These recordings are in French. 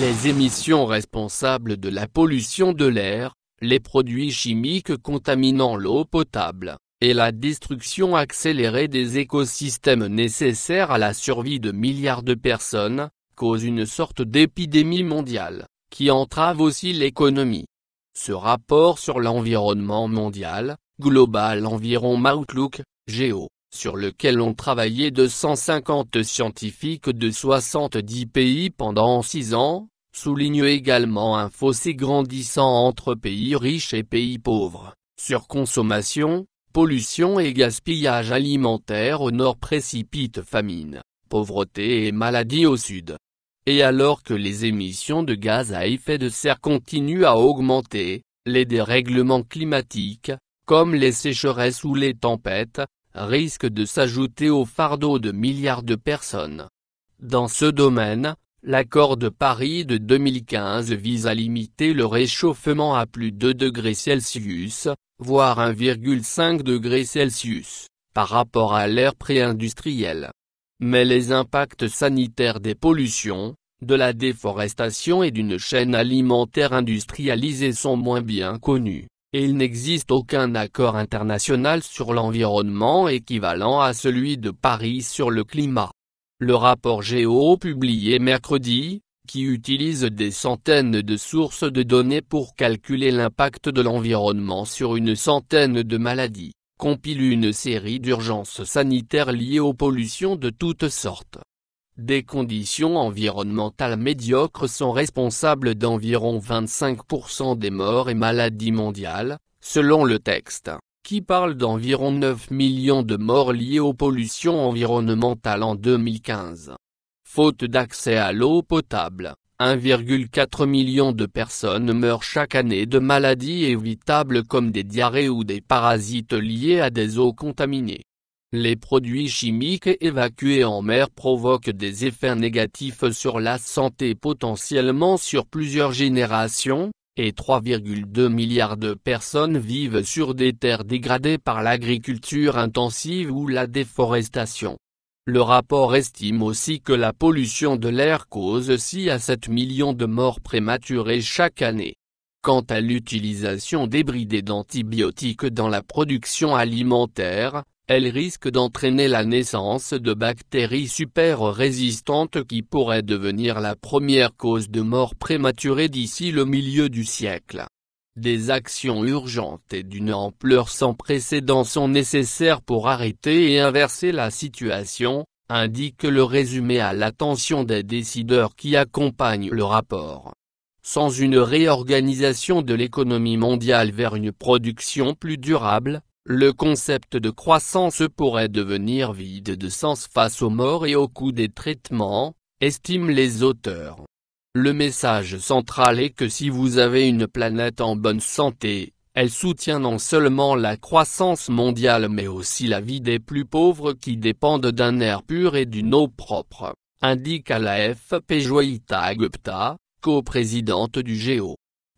Les émissions responsables de la pollution de l'air, les produits chimiques contaminant l'eau potable, et la destruction accélérée des écosystèmes nécessaires à la survie de milliards de personnes, causent une sorte d'épidémie mondiale, qui entrave aussi l'économie. Ce rapport sur l'environnement mondial, Global Environment Outlook, GEO, sur lequel ont travaillé 250 scientifiques de 70 pays pendant 6 ans, souligne également un fossé grandissant entre pays riches et pays pauvres, surconsommation, pollution et gaspillage alimentaire au nord précipitent famine, pauvreté et maladies au sud. Et alors que les émissions de gaz à effet de serre continuent à augmenter, les dérèglements climatiques, comme les sécheresses ou les tempêtes, risquent de s'ajouter au fardeau de milliards de personnes. Dans ce domaine, l'accord de Paris de 2015 vise à limiter le réchauffement à plus de 2 degrés Celsius, voire 1,5 degré Celsius, par rapport à l'ère pré-industrielle. Mais les impacts sanitaires des pollutions, de la déforestation et d'une chaîne alimentaire industrialisée sont moins bien connus, et il n'existe aucun accord international sur l'environnement équivalent à celui de Paris sur le climat. Le rapport GEO publié mercredi, qui utilise des centaines de sources de données pour calculer l'impact de l'environnement sur une centaine de maladies, compile une série d'urgences sanitaires liées aux pollutions de toutes sortes. Des conditions environnementales médiocres sont responsables d'environ 25% des morts et maladies mondiales, selon le texte, qui parle d'environ 9 millions de morts liées aux pollutions environnementales en 2015. Faute d'accès à l'eau potable, 1,4 million de personnes meurent chaque année de maladies évitables comme des diarrhées ou des parasites liés à des eaux contaminées. Les produits chimiques évacués en mer provoquent des effets négatifs sur la santé potentiellement sur plusieurs générations, et 3,2 milliards de personnes vivent sur des terres dégradées par l'agriculture intensive ou la déforestation. Le rapport estime aussi que la pollution de l'air cause 6 à 7 millions de morts prématurées chaque année. Quant à l'utilisation débridée d'antibiotiques dans la production alimentaire, elle risque d'entraîner la naissance de bactéries super résistantes qui pourraient devenir la première cause de mort prématurée d'ici le milieu du siècle. Des actions urgentes et d'une ampleur sans précédent sont nécessaires pour arrêter et inverser la situation, indique le résumé à l'attention des décideurs qui accompagnent le rapport. Sans une réorganisation de l'économie mondiale vers une production plus durable, le concept de croissance pourrait devenir vide de sens face aux morts et au coût des traitements, estiment les auteurs. Le message central est que si vous avez une planète en bonne santé, elle soutient non seulement la croissance mondiale mais aussi la vie des plus pauvres qui dépendent d'un air pur et d'une eau propre, indique à l'AFP Joyita Gupta, coprésidente du GEO.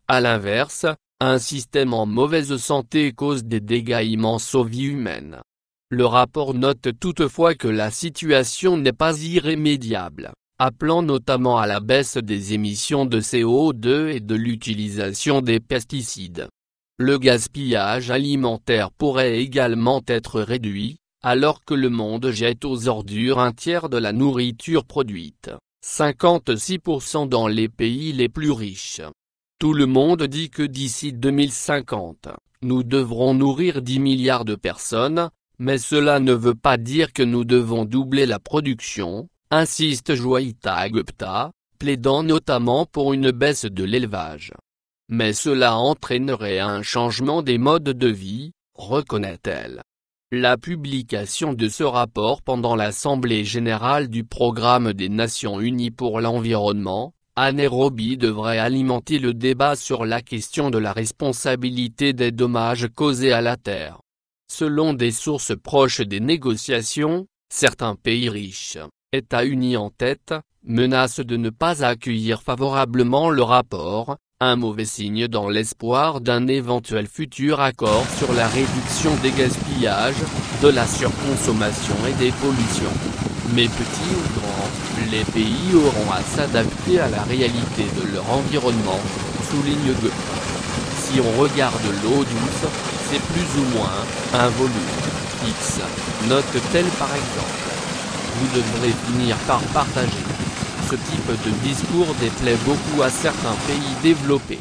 À l'inverse, un système en mauvaise santé cause des dégâts immenses aux vies humaines. Le rapport note toutefois que la situation n'est pas irrémédiable, appelant notamment à la baisse des émissions de CO2 et de l'utilisation des pesticides. Le gaspillage alimentaire pourrait également être réduit, alors que le monde jette aux ordures un tiers de la nourriture produite, 56% dans les pays les plus riches. Tout le monde dit que d'ici 2050, nous devrons nourrir 10 milliards de personnes, mais cela ne veut pas dire que nous devons doubler la production, insiste Joyita Gupta, plaidant notamment pour une baisse de l'élevage. Mais cela entraînerait un changement des modes de vie, reconnaît-elle. La publication de ce rapport pendant l'Assemblée générale du Programme des Nations Unies pour l'environnement, à Nairobi, devrait alimenter le débat sur la question de la responsabilité des dommages causés à la Terre. Selon des sources proches des négociations, certains pays riches, États-Unis en tête, menacent de ne pas accueillir favorablement le rapport, un mauvais signe dans l'espoir d'un éventuel futur accord sur la réduction des gaspillages, de la surconsommation et des pollutions. Mais petits ou grands, les pays auront à s'adapter à la réalité de leur environnement, souligne Gupta. Si on regarde l'eau douce, c'est plus ou moins un volume fixe, note-t-elle par exemple. Vous devrez finir par partager. Ce type de discours déplaît beaucoup à certains pays développés.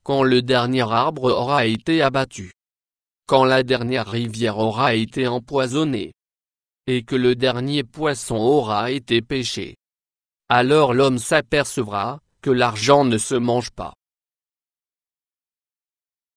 Quand le dernier arbre aura été abattu. Quand la dernière rivière aura été empoisonnée. Et que le dernier poisson aura été pêché. Alors l'homme s'apercevra que l'argent ne se mange pas.